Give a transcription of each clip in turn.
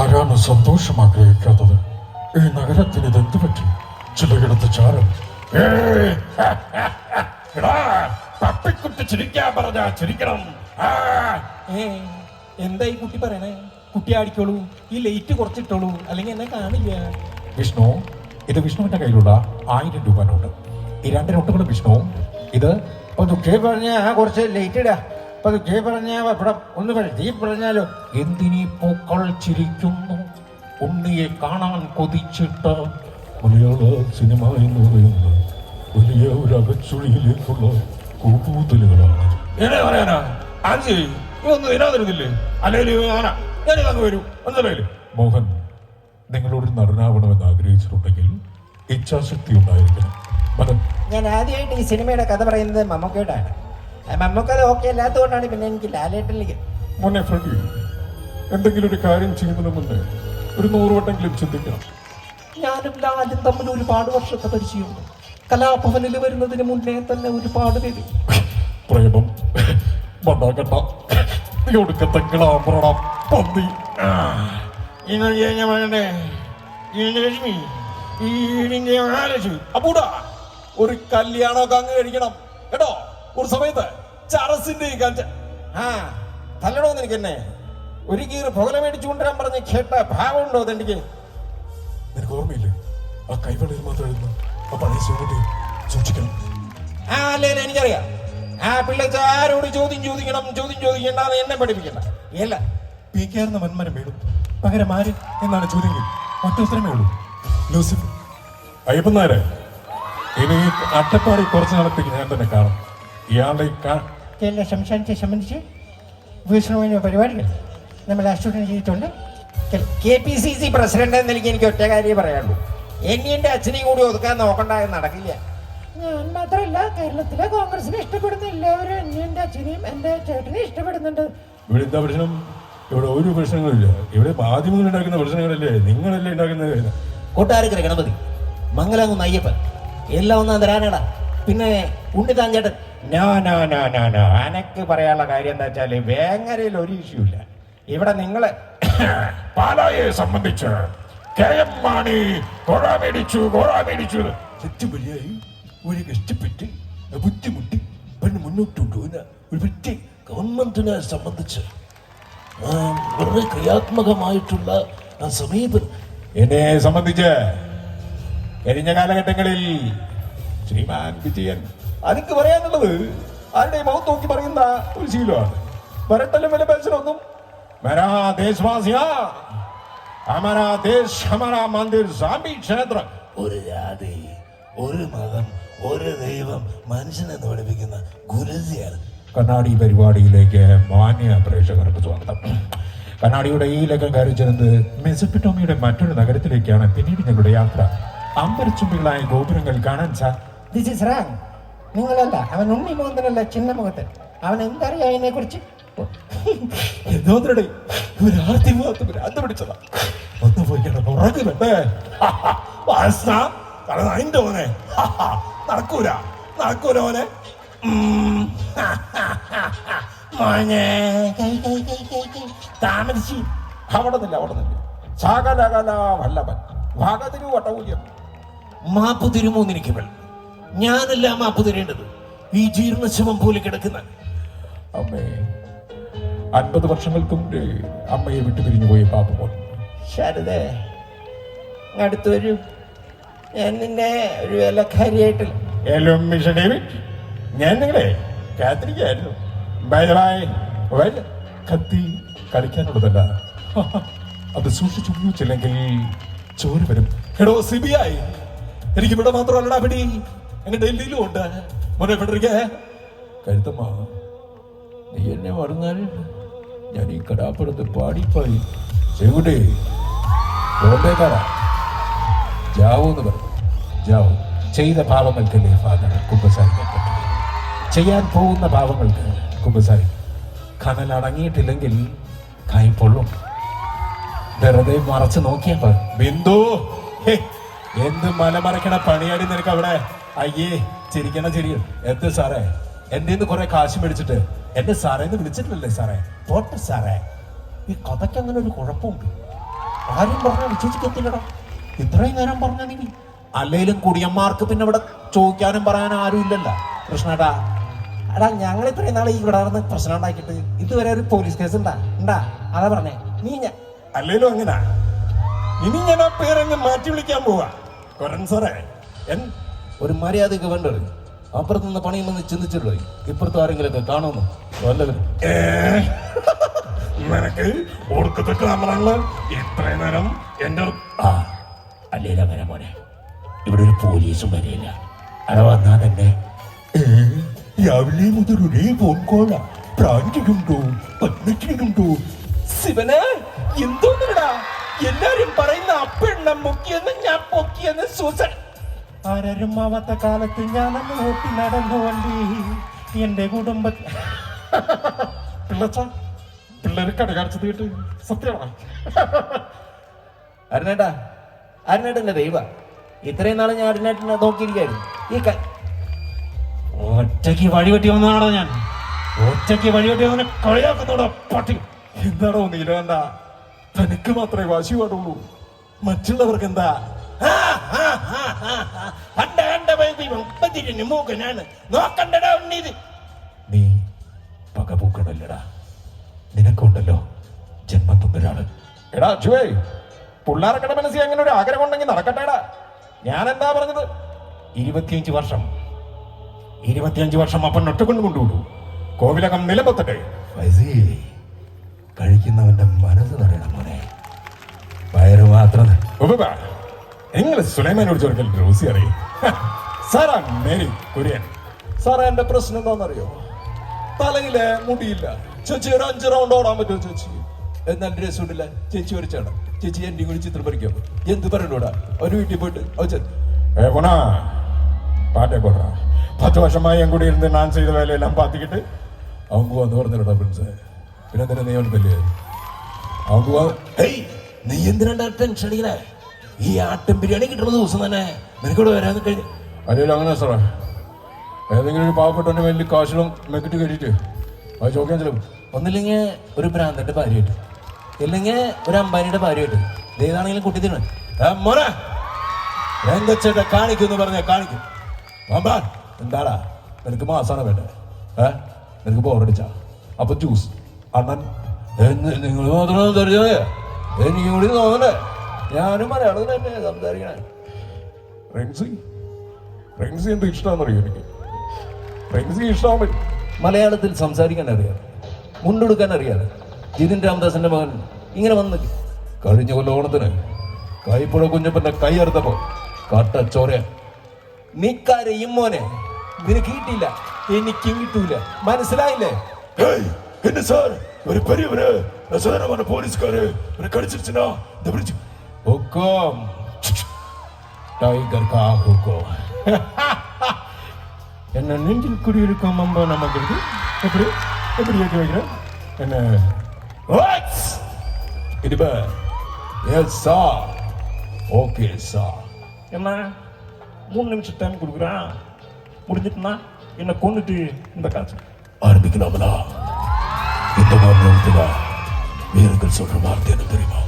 ആരാണ് സന്തോഷം ആഗ്രഹിക്കാത്തത്? ഈ നഗരത്തിന് ഇതെന്ത് പറ്റി? ചിലയിടത്ത് ചാരം. തപ്പിക്കുട്ടി ചിരിക്കാൻ പറഞ്ഞാ ചിരിക്കണം. എന്താ ഈ കുട്ടി പറയണേ? കുട്ടി ആടിക്കോളൂ, ഈ ലൈറ്റ് കുറച്ചിട്ടോളൂ, അല്ലെങ്കിൽ എന്നെ കാണില്ല. വിഷ്ണു, ഇത് വിഷ്ണുവിന്റെ കയ്യിലുള്ള 1000 രൂപ നോട്ട്. ഈ 2 നോട്ടുകളും വിഷ്ണു. ഇത് പതുക്കെ പറഞ്ഞ കുറച്ച് ലേറ്റ് ഇടാ. പതുക്കെ പറഞ്ഞ ഇവിടെ ഒന്ന് കഴുതി പറഞ്ഞാലോ. എന്തിനീ പൂക്കൾ ചിരിക്കുന്നു, ഉണ്ണിയെ കാണാൻ കൊതിച്ചിട്ട്. മലയാള സിനിമ എന്ന് പറയുന്നത് വലിയ ഒരു അകച്ചുളിയിലേക്കുള്ള കൂപ്പൂത്തലുകളാണ്. എന്നെ പറയാനാ ആൻസി ഇതൊന്നും ഇതിനാതിരുന്നില്ലേ? അല്ലെങ്കിൽ വരൂ മനസ്സിലായില്ലേ? മോഹൻ, നിങ്ങളോട് നടനാവണമെന്ന് ആഗ്രഹിച്ചിട്ടുണ്ടെങ്കിൽ ഇച്ഛാശക്തി ഉണ്ടായിരിക്കണം. മകൻ, ഞാൻ ആദ്യമായിട്ട് ഈ സിനിമയുടെ കഥ പറയുന്നത് മമ്മൂക്കയോടാണ്. മമ്മൂക്കത് ഓക്കെ അല്ലാത്തതുകൊണ്ടാണ് പിന്നെ എനിക്ക് ലാലേട്ടനിലേക്ക്. മോനെ ഫ്രണ്ടി, എന്തെങ്കിലും ഒരു കാര്യം ചെയ്യുന്നതിന് മുന്നേ ഒരു 100 വട്ടെങ്കിലും ചിന്തിക്കണം. ഞാനും ലാലും തമ്മിൽ ഒരുപാട് വർഷത്തെ പരിചയമുണ്ട്. കലാഭവനിൽ വരുന്നതിന് മുന്നേ തന്നെ ഒരുപാട് പേര്. പ്രേമം മണ്ണാക്കട്ട ഒടുക്കത്തെ ഗ്ലാമറണം പന്നി. അപ്പൂടാ, ഒരു കല്യാണമൊക്കെ അങ്ങ് കഴിക്കണം കേട്ടോ. ഒരു സമയത്ത് ചറസിന്റെ തല്ലണോന്ന് എനിക്ക് തന്നെ ഒരു കീറ് പുകല മേടിച്ചു കൊണ്ടുവരാൻ പറഞ്ഞ് കേട്ട ഭാവമുണ്ടോ അതെനിക്ക്? നിനക്ക് ഓർമ്മയില്ലേ ആ കൈവെള്ളയിൽ മാത്രം എഴുതുന്നു ആ പഴയ ശിവകുട്ടി? സൂക്ഷിക്കണം. അല്ലേ, എനിക്കറിയാം. ആ പിള്ളേച്ച് ആരോട് ചോദ്യം ചോദിക്കണ്ടെന്ന് എന്നെ പഠിപ്പിക്കണ്ട. അല്ല, പീക്കാർന്ന വന്മരം വീടും പകരം ആര് എന്നാണ് ചോദ്യങ്ങൾ. ഒറ്റത്തരമേ ഉള്ളൂ. ലൂസിഫർ അയ്യപ്പനാരെ, ഇനി അട്ടപ്പാടി കുറച്ച് നാളത്തേക്ക് ഞാൻ തന്നെ കാണും. ഇയാളുടെ സംസ്ഥാനത്തെ സംബന്ധിച്ച് വിഷ്ണുവിന്റെ പരിപാടികൾ നമ്മൾ ആസൂത്രണം ചെയ്തിട്ടുണ്ട്. KPCC പ്രസിഡന്റ് എന്ന നിലയ്ക്ക് എനിക്ക് ഒറ്റ കാര്യം പറയാനുള്ളൂ. എന്റെ അച്ഛനെയും കൂടി ഒതുക്കാൻ നോക്കണ്ടായെന്ന് നടക്കില്ല. ഞാൻ മാത്രമല്ല, കേരളത്തിലെ കോൺഗ്രസിനെ ഇഷ്ടപ്പെടുന്ന എല്ലാവരും എന്റെ അച്ഛനെയും എന്റെ ചേട്ടനെയും ഇഷ്ടപ്പെടുന്നുണ്ട്. ഇവിടെ എന്താ പ്രശ്നം? ഇവിടെ ഒരു പ്രശ്നങ്ങളില്ല. ഇവിടെ മാധ്യമങ്ങൾ ഉണ്ടാക്കുന്ന പ്രശ്നങ്ങളല്ലേ നിങ്ങളല്ലേ ഉണ്ടാക്കുന്നത്? കൊട്ടാരക്കര ഗണപതി, മംഗലാകുന്ന അയ്യപ്പൻ എല്ലാം ഒന്നാം തരാനാടാ. പിന്നെ ഉണ്ണിത്താൻ ചേട്ടൻ. അനക്ക് പറയാനുള്ള കാര്യം എന്താ വെച്ചാല്, വേങ്ങരയിൽ ഒരു ഇഷ്യൂ ഇല്ല. ഇവിടെ നിങ്ങള് പാലായെ സംബന്ധിച്ച് KM മാണി കോഴ മേടിച്ചു തെറ്റുപടിയായി ഒരു കഷ്ടപ്പെട്ട് ബുദ്ധിമുട്ടി പെണ്ണ് മുന്നോട്ട് കൊണ്ടുപോകുന്ന ഒരു വ്യക്തി ഗവൺമെന്റിനെ സംബന്ധിച്ച് വളരെ ക്രിയാത്മകമായിട്ടുള്ള സമീപനം. എന്നെ സംബന്ധിച്ച് കഴിഞ്ഞ കാലഘട്ടങ്ങളിൽ ശ്രീമാൻ വിജയൻ എനിക്ക് പറയാനുള്ളത് ആരുടെ മുഖത്ത് നോക്കി പറയുന്ന ഒരു ശീലമാണ്. വരട്ടലും വില പെൻഷനൊന്നും मेरा देशवासिया, हमारा देश हमारा मंदिर स्वामी क्षेत्र. ഒരു ജാതി, ഒരു മതം, ഒരു ദൈവം, മനുഷ്യനെ പഠിപ്പിക്കുന്ന ഗുരുജിയാണ്. കണ്ണാടി പരിപാടിയിലേക്ക് മാന്യ പ്രേക്ഷകർക്ക് സ്വാഗതം. കണ്ണാടിയുടെ ഈ ലേഖനം കാരിച്ചത് മെസപ്പൊട്ടേമിയയുടെ മറ്റൊരു നഗരത്തിലേക്കാണ് പിന്നീട് ഞങ്ങളുടെ യാത്ര. അമ്പരച്ചുംബികളായ ഗോപുരങ്ങൾ കാണാൻ സാർ. This is rang. നിങ്ങളല്ല, അവൻ ഉണ്ണി മുഖത്തനല്ല, ചിന്ന മുഖത്തൻ. അവൻ എന്തറിയാം അതിനെ കുറിച്ച്? എന്തോന്നേ ഭ്രാന്ത് പിടിച്ചതാ. ഒന്ന് പോയി ഉറങ്ങുന്നുണ്ട്. അതിന്റെ മോനെ നടക്കൂല മോനെ. താമസിച്ചു അവിടെ നില്ല സകലകല വല്ലഭൻ ഭാഗതിരു വട്ടകൂല്യം മാപ്പ് തിരുമൂന്നിരിക്കുമ്പോൾ ഞാനല്ല മാപ്പ് തരേണ്ടത്, ഈ ജീർണശവം പോലെ കിടക്കുന്ന അമ്മേ. 50 വർഷങ്ങൾക്ക് മുമ്പേ അമ്മയെ വിട്ടു പിരിഞ്ഞു പോയ പാപ്പമോൻ. ശരതേ, അടുത്ത് വരൂ. ഞാൻ നിന്നെ ഒരു വേലക്കാരിയായിട്ടില്ല. ഞാൻ നിങ്ങളെ കാത്തിരിക്കായിരുന്നു. കത്തി കളിക്കാനുള്ളതല്ല, അത് സൂക്ഷിച്ചു ഉപയോഗിച്ചില്ലെങ്കിൽ ചോര വരും. എടോ CBI, എനിക്ക് ഇവിടെ മാത്രമല്ലടാ പിടി, എങ്ങനെ ഡൽഹിയിലും ഉണ്ട്. മോനെ കരുത്തമ്മ, നീ എന്നെ മറന്നാൽ ഞാൻ ഈ കടാപ്പുറത്ത് പാടിപ്പായി ചെവിടേ ബോംബേക്കാരാ ജാവൂന്ന് പറഞ്ഞു. ജാവൂ. ചെയ്ത പാവങ്ങൾക്കല്ലേ ഫാദർ കുമ്പസാരിക്കാൻ പറ്റും. ചെയ്യാൻ പോകുന്ന പാവങ്ങൾക്ക് കുമ്പസാരി. കനൽ അടങ്ങിയിട്ടില്ലെങ്കിൽ കൈ പൊള്ളും. വെറുതെ മറച്ചു നോക്കിയപ്പോ ബിന്ദു എന്ത് മലമറയ്ക്കണ പണിയാടി നിനക്ക് അവിടെ. അയ്യേ, ചിരിക്കണ ചിരിയും. എന്ത് സാറേ, എന്റെ നിന്ന് കുറെ കാശ് മേടിച്ചിട്ട് എന്റെ സാറേന്ന് വിളിച്ചിട്ടില്ലല്ലേ സാറേ? പോട്ടെ സാറേ, ഈ കഥയ്ക്ക് അങ്ങനെ ഒരു കുഴപ്പമുണ്ട്. ആരും പറഞ്ഞ ചേച്ചിക്ക് എത്തില്ലടാ. ഇത്രയും നേരം പറഞ്ഞ നീ അല്ലെങ്കിലും കുടിയന്മാർക്ക് പിന്നെ ഇവിടെ ചോദിക്കാനും പറയാനും ആരും ഇല്ലല്ലോ കൃഷ്ണേട്ടാ. എടാ ഞങ്ങൾ ഇത്രയും നാളെ ഈ ഇവിടെ നടന്ന് പ്രശ്നം ഉണ്ടാക്കിയിട്ട് ഇതുവരെ ഒരു പോലീസ് കേസ് ഉണ്ടാ അതാ പറഞ്ഞേ. നീ അല്ലേലും അങ്ങനെ ഇനി ഞാൻ ആ പേരങ്ങ് മാറ്റി വിളിക്കാൻ പോവാ. കൊരൻ സാറേ ഒരു മര്യാദക്ക് വേണ്ടത്. അപ്പുറത്ത് നിന്ന് പണിയുമെന്ന് ചിന്തിച്ചിട്ടുള്ളൂ. ഇപ്പുറത്ത് ആരെങ്കിലൊക്കെ കാണുന്നു വല്ലവരും നിനക്ക് ഒടുക്കത്തെ നമ്മളാണ് ഇത്രയും നേരം എന്റെ അല്ലേലും അങ്ങനെ മോനെ. ഇവിടെ ഒരു പോലീസും വരില്ല. അത് വന്നാൽ തന്നെ രാവിലെ മുതൽ ഒരേ ഫോൺ കോളാ. പ്രാഞ്ചിട്ടുണ്ടോ പത്മച്ചിട്ടുണ്ടോ ശിവന് എന്തോന്നിടാ എല്ലാരും പറയുന്ന അപ്പെണ്ണം മുക്കിയെന്ന് ഞാൻ പൊക്കിയെന്ന് സൂസൻ. ആരും ആവാത്ത കാലത്ത് ഞാനന്ന് ഓട്ടി നടന്നു വണ്ടി എന്റെ കുടുംബത്തിൽ പിള്ളേര് കടകാടിച്ചത് കേട്ട് സത്യമാണ്. അരുണേട്ടാ അരുണേട്ടൻ്റെ ദൈവ ഇത്രയും നാളെ ഞാൻ അരുണേട്ടനെ നോക്കിയിരിക്കായിരുന്നു. ഒറ്റയ്ക്ക് വഴിവെട്ടി വന്നതാണോ ഞാൻ? ഒറ്റയ്ക്ക് വഴിവെട്ടി വന്നെ കളിയാക്കുന്നോടാ പട്ടി. എന്താണോ നീലകണ്ട, തനിക്ക് മാത്രമേ വാശി പാടുള്ളൂ, മറ്റുള്ളവർക്ക് എന്താ? നോക്കണ്ടടാ ഉണ്ണീത്. നീ പകപൂക്കണല്ലടാ. നിനക്കുണ്ടല്ലോ ജന്മം തന്നൊരാള്. എടാ ജുവേ, പിള്ളേർക്കടെ മനസ്സിൽ അങ്ങനെ ഒരു ആഗ്രഹം ഉണ്ടെങ്കിൽ നടക്കട്ടെടാ. ഞാൻ എന്താ പറഞ്ഞത്? 25 വർഷം അപ്പൻ ഒറ്റക്കൊണ്ട് കൊണ്ടുവിടൂ. കോവിലകം നിലപൊത്തട്ടെ. കഴിക്കുന്നവന്റെ മനസ്സ് നിറയണം മോനെ, വയറ് മാത്രം. നിങ്ങൾ സുലൈമാനോട് ചോദിക്കൽ റോസി അറിയും. Sarah Mary Kurian. സാറേ എന്റെ പ്രശ്നം എന്താണെന്നറിയോ? തലയിലെ മുടിയില്ല. ചേച്ചി ഒരു 5 റൗണ്ട് ഓടാൻ പറ്റുമോ ചേച്ചി? എന്നാൽ രസമില്ല. ചേച്ചി ഒരു ചേട്ടൻ. ചേച്ചി എന്റെ കൂടി ചിത്രം പറിക്കാൻ എന്ത് പറയണൂടാ? ഒരു വീട്ടിൽ പോയിട്ട് പാട്ടെ പോടാ. 10 വർഷമായി ഞാൻ കൂടി ഇരുന്ന് ഞാൻ ചെയ്ത വേലയെല്ലാം പാത്തിക്കിട്ട് അവൻ പോവാന്ന് പറഞ്ഞിട്ടാ പ്രിൻസ്. പിന്നെ എന്തിനാ നീ അവൻ വലിയ അവൻ പോവാ? നീ എന്തിനാ ടെൻഷൻ അടിക്കണേ? ഈ ആട്ടം ബിരിയാണി കിട്ടുന്ന ദിവസം തന്നെ നിനക്കൂടെ വരാന്ന് കഴിഞ്ഞു. അല്ലെങ്കിൽ അങ്ങനെ സാറേ, ഏതെങ്കിലും ഒരു പാവപ്പെട്ടവന്റെ വലിയ കാശിലും മെക്കിട്ട് കയറ്റിട്ട് അത് ചോദിക്കാൻ ചിലപ്പോൾ ഒന്നില്ലെങ്കിൽ ഒരു ഭ്രാന്തന്റെ ഭാര്യയായിട്ട്, ഇല്ലെങ്കിൽ ഒരു അമ്പാനിയുടെ ഭാര്യയായിട്ട്, ഏതാണെങ്കിലും കുട്ടി തിന്നു മോനെ രംഗച്ചേട്ട കാണിക്കുമെന്ന് പറഞ്ഞാൽ കാണിക്കും. എന്താടാ നിനക്ക് മാസാണ് വേണ്ടേ? നിനക്ക് ബോറടിച്ചാ അപ്പൊ ജ്യൂസ് അണ്ണൻ നിങ്ങൾ മാത്രം തെറിച്ചേ എനിക്കും കൂടി തോന്നണ്ടേ? ഞാനും മലയാളത്തിൽ തന്നെ സംസാരിക്കണേ. റെൻസി എന്ത് ഇഷ്ടമാണെന്നറിയോ? എനിക്ക് റെൻസി ഇഷ്ടമാവാൻ പറ്റും. മലയാളത്തിൽ സംസാരിക്കാൻ അറിയാതെ, മുണ്ടെടുക്കാൻ അറിയാതെ ജിതിൻ രാമദാസിന്റെ മകൻ ഇങ്ങനെ വന്ന് കഴിഞ്ഞ കൊല്ലം ഓണത്തിന് കൈപ്പുഴ കുഞ്ഞപ്പന്റെ കൈ അറുത്തപ്പോ കട്ടച്ചോര. നീ കരയും മോനെ, നിനക്ക് കിട്ടിയില്ല, എനിക്കും കിട്ടൂല. മനസ്സിലായില്ലേ? என்ன சார் ஒரு பெரியவரு சாதாரணமான போலீஸ்காரு கடிச்சிருச்சுன்னா இந்த பிடிச்சு हुकुम टाइगर का हुकुम. என்ன நெஞ்சில் குடியிருக்கும் அம்பா நமக்கு எப்படி எப்படி ஏற்றி வைக்கிறேன் என்ன இதுபா? Yes sir, okay sir. என்ன 3 நிமிஷம் டைம் கொடுக்குறேன், முடிஞ்சிட்டுனா என்ன கொண்டுட்டு இந்த காசு ஆரம்பிக்கலாமலா? இந்த மாநிலத்துல வீரர்கள் சொல்ற வார்த்தை என்ன தெரியுமா?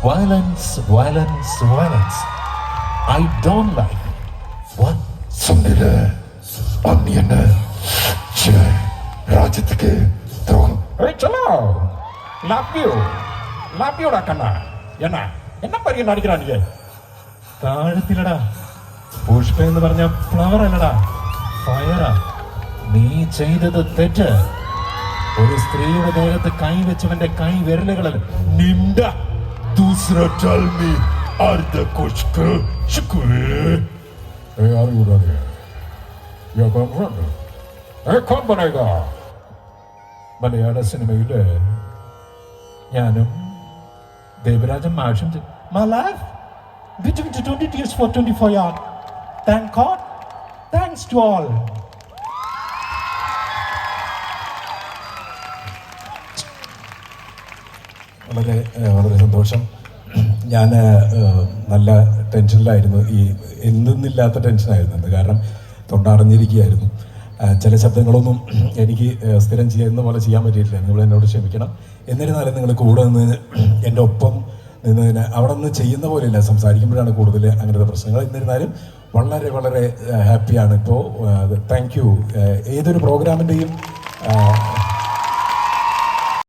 Violence, violence, violence. I don't like. What? சொன்னில அண்ணி என்ன ராஜ்யத்துக்கு துரோகம். சலோ லவ் யூடா கண்ணா. என்ன என்ன பரிய நடிக்கிறா நீ? താഴത്തിലടാ. പുഷ്പ എന്ന് പറഞ്ഞ ഫ്ലവർ അല്ലടാ, ഫയറാ. നീ ചെയ്തത് തെറ്റ്. ഒരു സ്ത്രീയുടെ ദേഹത്ത് കൈവച്ചവന്റെ കൈ വിരലുകളിൽ നിണ്ട. दूसरा चल में अर्ध कुछ कर कौन बनेगा? മലയാള സിനിമയില് ഞാനും ദേവരാജൻ മാഷും. My life between 20 years for 24 years. Thank God. Thanks to all. വളരെ വളരെ സന്തോഷം. ഞാൻ നല്ല ടെൻഷനിലായിരുന്നു. ഈ എന്തെന്നില്ലാത്ത ടെൻഷനായിരുന്നു. കാരണം തൊണ്ടടഞ്ഞിരിക്കുകയായിരുന്നു. ചില ശബ്ദങ്ങളൊന്നും എനിക്ക് സ്ഥിരം ചെയ്യുന്ന പോലെ ചെയ്യാൻ പറ്റിയിട്ടില്ല. നിങ്ങൾ എന്നോട് ക്ഷമിക്കണം. എന്നിരുന്നാലും നിങ്ങൾ കൂടെ നിന്ന് എൻ്റെ ഒപ്പം നിന്നതിന് അവിടെ നിന്ന് ചെയ്യുന്ന പോലെയല്ല, സംസാരിക്കുമ്പോഴാണ് കൂടുതൽ അങ്ങനത്തെ പ്രശ്നങ്ങൾ. എന്നിരുന്നാലും വളരെ വളരെ ഹാപ്പിയാണ് ഇപ്പോൾ. Thank you. ഏതൊരു പ്രോഗ്രാമിൻ്റെയും